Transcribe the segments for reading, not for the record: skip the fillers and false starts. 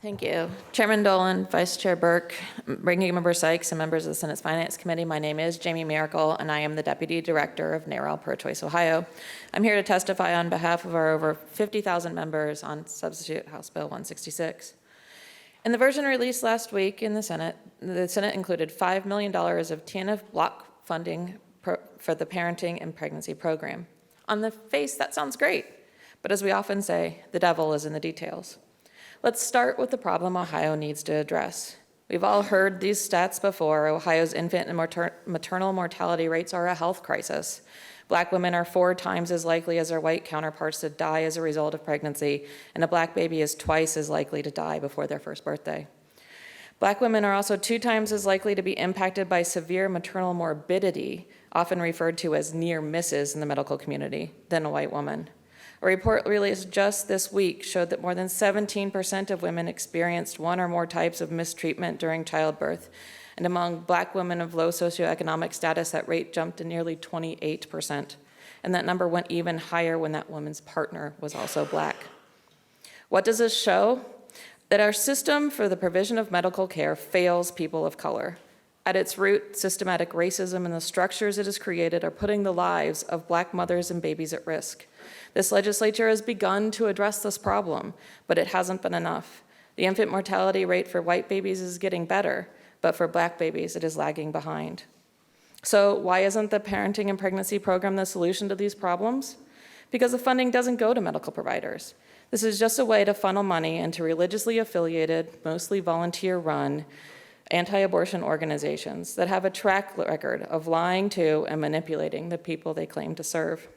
Thank you. Chairman Dolan, Vice Chair Burke, Ranking Member Sykes, and members of the Senate's Finance Committee, my name is Jaime Miracle, and I am the Deputy Director of NARAL Pro-Choice Ohio. I'm here to testify on behalf of our over 50,000 members on Substitute House Bill 166. In the version released last week in the Senate included $5 million of TANF block funding for the parenting and pregnancy program. On the face, that sounds great, but as we often say, the devil is in the details. Let's start with the problem Ohio needs to address. We've all heard these stats before. Ohio's infant and maternal mortality rates are a health crisis. Black women are 4 times as likely as their white counterparts to die as a result of pregnancy, and a black baby is twice as likely to die before their first birthday. Black women are also 2 times as likely to be impacted by severe maternal morbidity, often referred to as near misses in the medical community, than a white woman. A report released just this week showed that more than 17% of women experienced one or more types of mistreatment during childbirth. And among Black women of low socioeconomic status, that rate jumped to nearly 28%. And that number went even higher when that woman's partner was also Black. What does this show? That our system for the provision of medical care fails people of color. At its root, systematic racism and the structures it has created are putting the lives of Black mothers and babies at risk. This legislature has begun to address this problem, but it hasn't been enough. The infant mortality rate for white babies is getting better, but for Black babies, it is lagging behind. So why isn't the parenting and pregnancy program the solution to these problems? Because the funding doesn't go to medical providers. This is just a way to funnel money into religiously affiliated, mostly volunteer-run, anti-abortion organizations that have a track record of lying to and manipulating the people they claim to serve.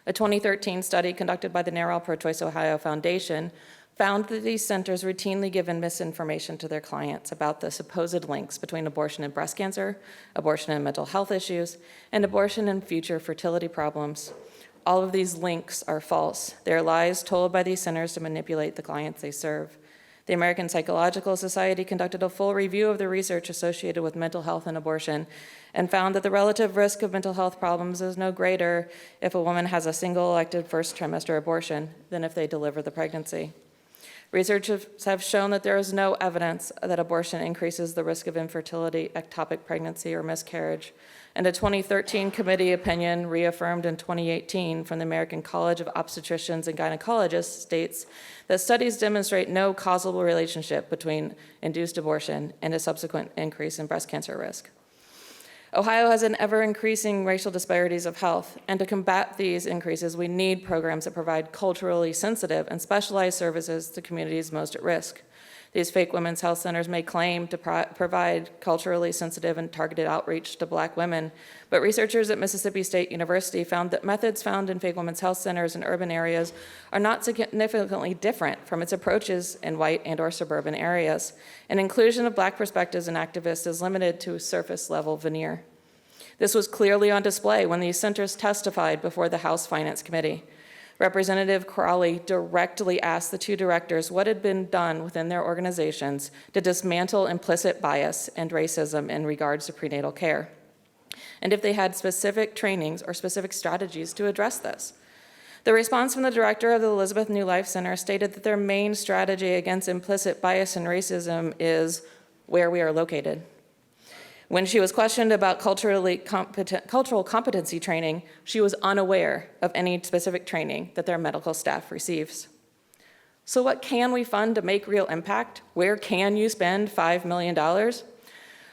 A 2013 study conducted by the NARAL Pro-Choice Ohio Foundation found that these centers routinely give misinformation to their clients about the supposed links between abortion and breast cancer, abortion and mental health issues, and abortion and future fertility problems. All of these links are false. They are lies told by these centers to manipulate the clients they serve. The American Psychological Society conducted a full review of the research associated with mental health and abortion and found that the relative risk of mental health problems is no greater if a woman has a single elective first trimester abortion than if they deliver the pregnancy. Researchers have shown that there is no evidence that abortion increases the risk of infertility, ectopic pregnancy, or miscarriage. And a 2013 committee opinion reaffirmed in 2018 from the American College of Obstetricians and Gynecologists states that studies demonstrate no causal relationship between induced abortion and a subsequent increase in breast cancer risk. Ohio has an ever-increasing racial disparities of health, and to combat these increases, we need programs that provide culturally sensitive and specialized services to communities most at risk. These fake women's health centers may claim to provide culturally sensitive and targeted outreach to Black women, but researchers at Mississippi State University found that methods found in fake women's health centers in urban areas are not significantly different from its approaches in white and/or suburban areas, and inclusion of Black perspectives and activists is limited to a surface-level veneer. This was clearly on display when these centers testified before the House Finance Committee. Representative Crowley directly asked the 2 directors what had been done within their organizations to dismantle implicit bias and racism in regards to prenatal care, and if they had specific trainings or specific strategies to address this. The response from the director of the Elizabeth New Life Center stated that their main strategy against implicit bias and racism is where we are located. When she was questioned about cultural competency training, she was unaware of any specific training that their medical staff receives. So what can we fund to make real impact? Where can you spend $5 million?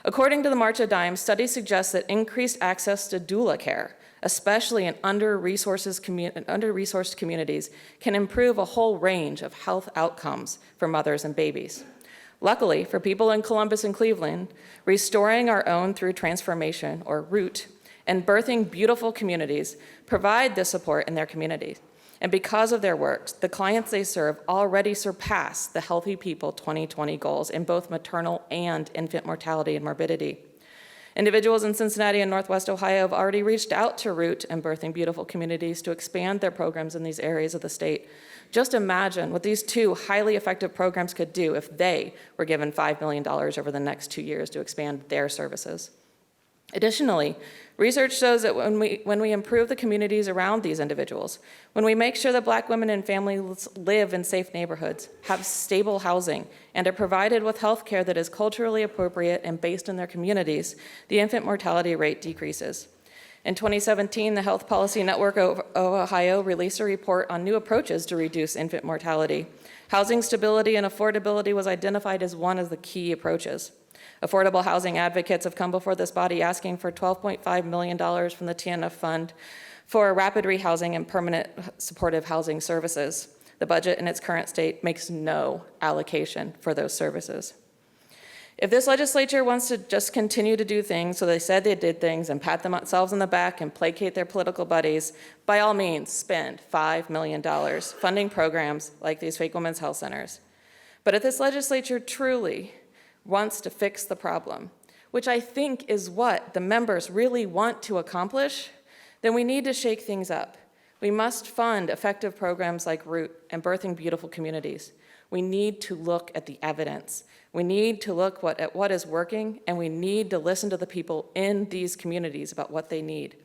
According to the March of Dimes, studies suggest that increased access to doula care, especially in under-resourced communities, can improve a whole range of health outcomes for mothers and babies. Luckily, for people in Columbus and Cleveland, restoring our own through transformation, or ROOT, and birthing beautiful communities provide this support in their communities. And because of their work, the clients they serve already surpass the Healthy People 2020 goals in both maternal and infant mortality and morbidity. Individuals in Cincinnati and Northwest Ohio have already reached out to Root and Birthing Beautiful Communities to expand their programs in these areas of the state. Just imagine what these 2 highly effective programs could do if they were given $5 million over the next 2 years to expand their services. Additionally, research shows that when we improve the communities around these individuals, when we make sure that Black women and families live in safe neighborhoods, have stable housing, and are provided with health care that is culturally appropriate and based in their communities, the infant mortality rate decreases. In 2017, the Health Policy Network of Ohio released a report on new approaches to reduce infant mortality. Housing stability and affordability was identified as one of the key approaches. Affordable housing advocates have come before this body asking for $12.5 million from the TNF fund for rapid rehousing and permanent supportive housing services. The budget in its current state makes no allocation for those services. If this legislature wants to just continue to do things so they said they did things and pat themselves on the back and placate their political buddies, by all means, spend $5 million funding programs like these fake women's health centers. But if this legislature truly wants to fix the problem, which I think is what the members really want to accomplish, then we need to shake things up. We must fund effective programs like Root and Birthing Beautiful Communities. We need to look at the evidence. We need to look at what is working, and we need to listen to the people in these communities about what they need.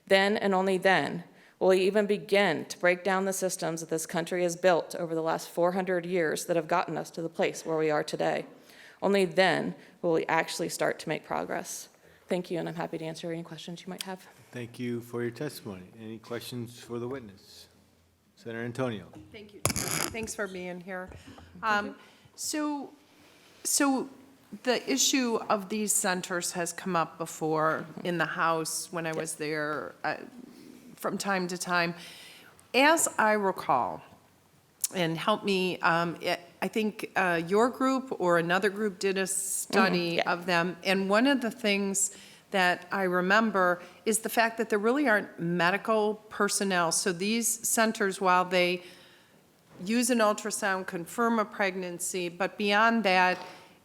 Then and only then will we even begin to break down the systems that this country has built over the last 400 years that have gotten us to the place where we are today. Only then will we actually start to make progress. Thank you, and I'm happy to answer any questions you might have. Thank you for your testimony. Any questions for the witness? Senator Antonio. Thank you. Thanks for being here. So the issue of these centers has come up before in the House when I was there from time to time. As I recall, and help me, I think your group or another group did a study of them, and one of the things that I remember is the fact that there really aren't medical personnel. So these centers, while they use an ultrasound, confirm a pregnancy, but beyond that,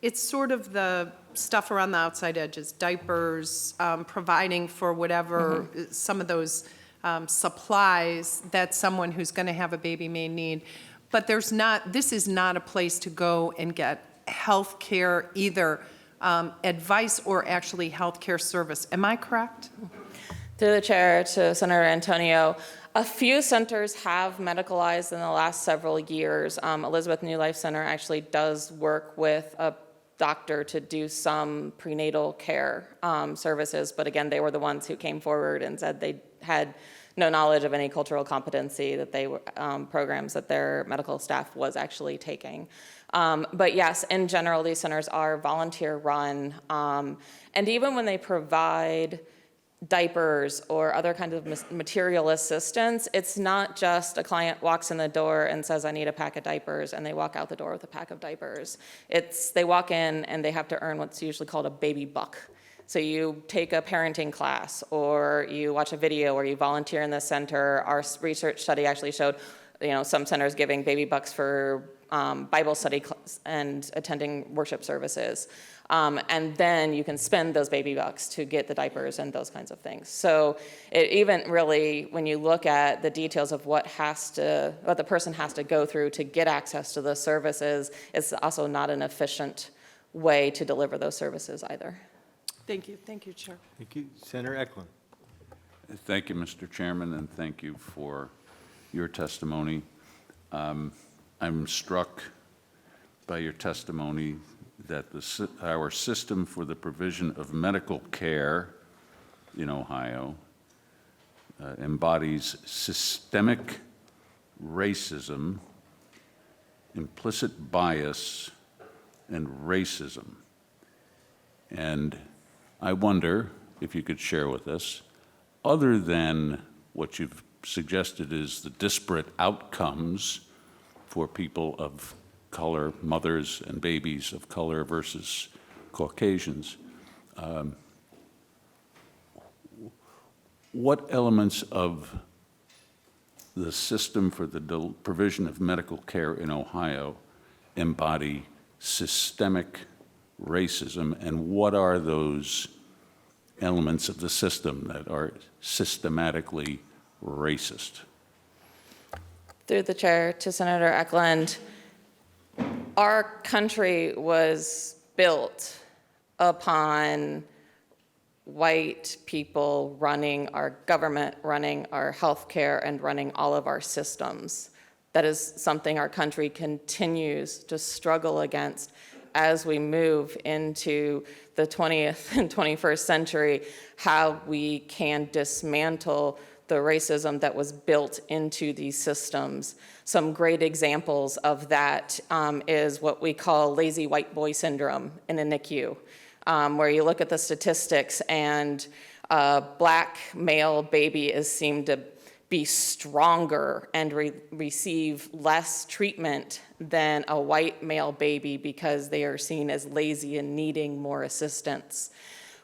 it's sort of the stuff around the outside edges, diapers, providing for whatever some of those supplies that someone who's going to have a baby may need. But this is not a place to go and get health care, either advice or actually health care service. Am I correct? Through the chair to Senator Antonio, a few centers have medicalized in the last several years. Elizabeth New Life Center actually does work with a doctor to do some prenatal care services, but again, they were the ones who came forward and said they had no knowledge of any cultural competency that they were programs that their medical staff was actually taking. But yes, in general, these centers are volunteer run. And even when they provide diapers or other kinds of material assistance, it's not just a client walks in the door and says, I need a pack of diapers, and they walk out the door with a pack of diapers. They walk in and they have to earn what's usually called a baby buck. So you take a parenting class, or you watch a video, or you volunteer in the center. Our research study actually showed, some centers giving baby bucks for Bible study and attending worship services. And then you can spend those baby bucks to get the diapers and those kinds of things. So it even really, when you look at the details of what the person has to go through to get access to those services, it's also not an efficient way to deliver those services either. Thank you. Thank you, Chair. Thank you. Senator Eklund. Thank you, Mr. Chairman, and thank you for your testimony. I'm struck by your testimony that our system for the provision of medical care in Ohio embodies systemic racism, implicit bias, and racism. And I wonder if you could share with us, other than what you've suggested is the disparate outcomes for people of color, mothers and babies of color versus Caucasians, what elements of the system for the provision of medical care in Ohio embody systemic racism, and what are those elements of the system that are systematically racist? Through the chair to Senator Eklund, our country was built upon white people running our government, running our healthcare, and running all of our systems. That is something our country continues to struggle against as we move into the 20th and 21st century, how we can dismantle the racism that was built into these systems. Some great examples of that is what we call lazy white boy syndrome in the NICU, where you look at the statistics and a black male baby is seen to be stronger and receive less treatment than a white male baby because they are seen as lazy and needing more assistance.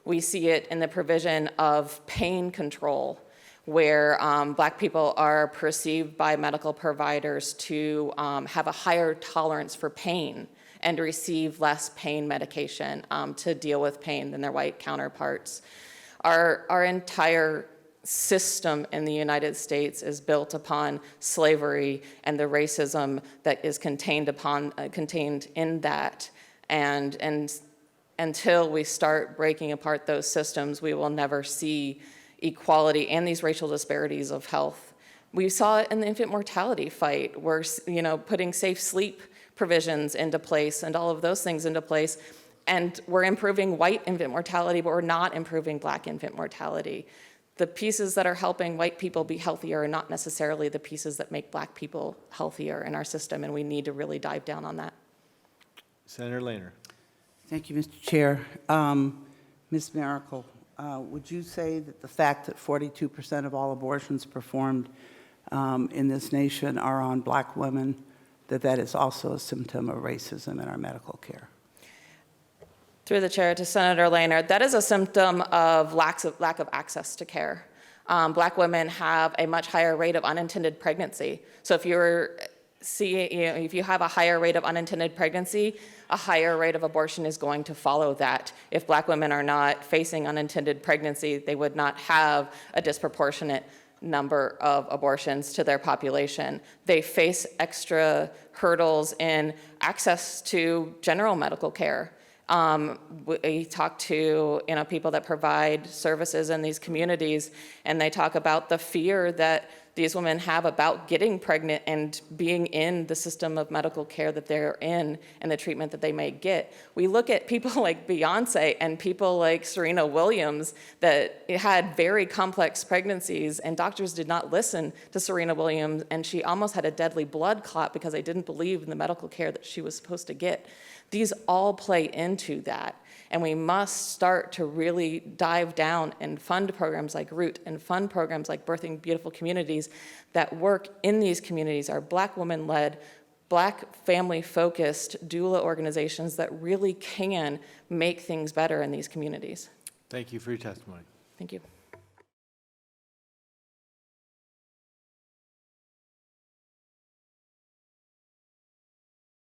We see it in the provision of pain control, where black people are perceived by medical providers to have a higher tolerance for pain and receive less pain medication to deal with pain than their white counterparts. Our entire system in the United States is built upon slavery and the racism that is contained in that. And until we start breaking apart those systems, we will never see equality and these racial disparities of health. We saw it in the infant mortality fight, where, you know, putting safe sleep provisions into place and all of those things into place. And we're improving white infant mortality, but we're not improving black infant mortality. The pieces that are helping white people be healthier are not necessarily the pieces that make black people healthier in our system, and we need to really dive down on that. Senator Lehner. Thank you, Mr. Chair. Ms. Miracle, would you say that the fact that 42% of all abortions performed in this nation are on black women, that is also a symptom of racism in our medical care? Through the chair to Senator Lehner, that is a symptom of lack of access to care. Black women have a much higher rate of unintended pregnancy. So if if you have a higher rate of unintended pregnancy, a higher rate of abortion is going to follow that. If black women are not facing unintended pregnancy, they would not have a disproportionate number of abortions to their population. They face extra hurdles in access to general medical care. We talk to people that provide services in these communities, and they talk about the fear that these women have about getting pregnant and being in the system of medical care that they're in and the treatment that they may get. We look at people like Beyonce and people like Serena Williams that had very complex pregnancies, and doctors did not listen to Serena Williams, and she almost had a deadly blood clot because they didn't believe in the medical care that she was supposed to get. These all play into that, and we must start to really dive down and fund programs like Root and fund programs like Birthing Beautiful Communities that work in these communities, are black women-led, black family-focused doula organizations that really can make things better in these communities. Thank you for your testimony. Thank you.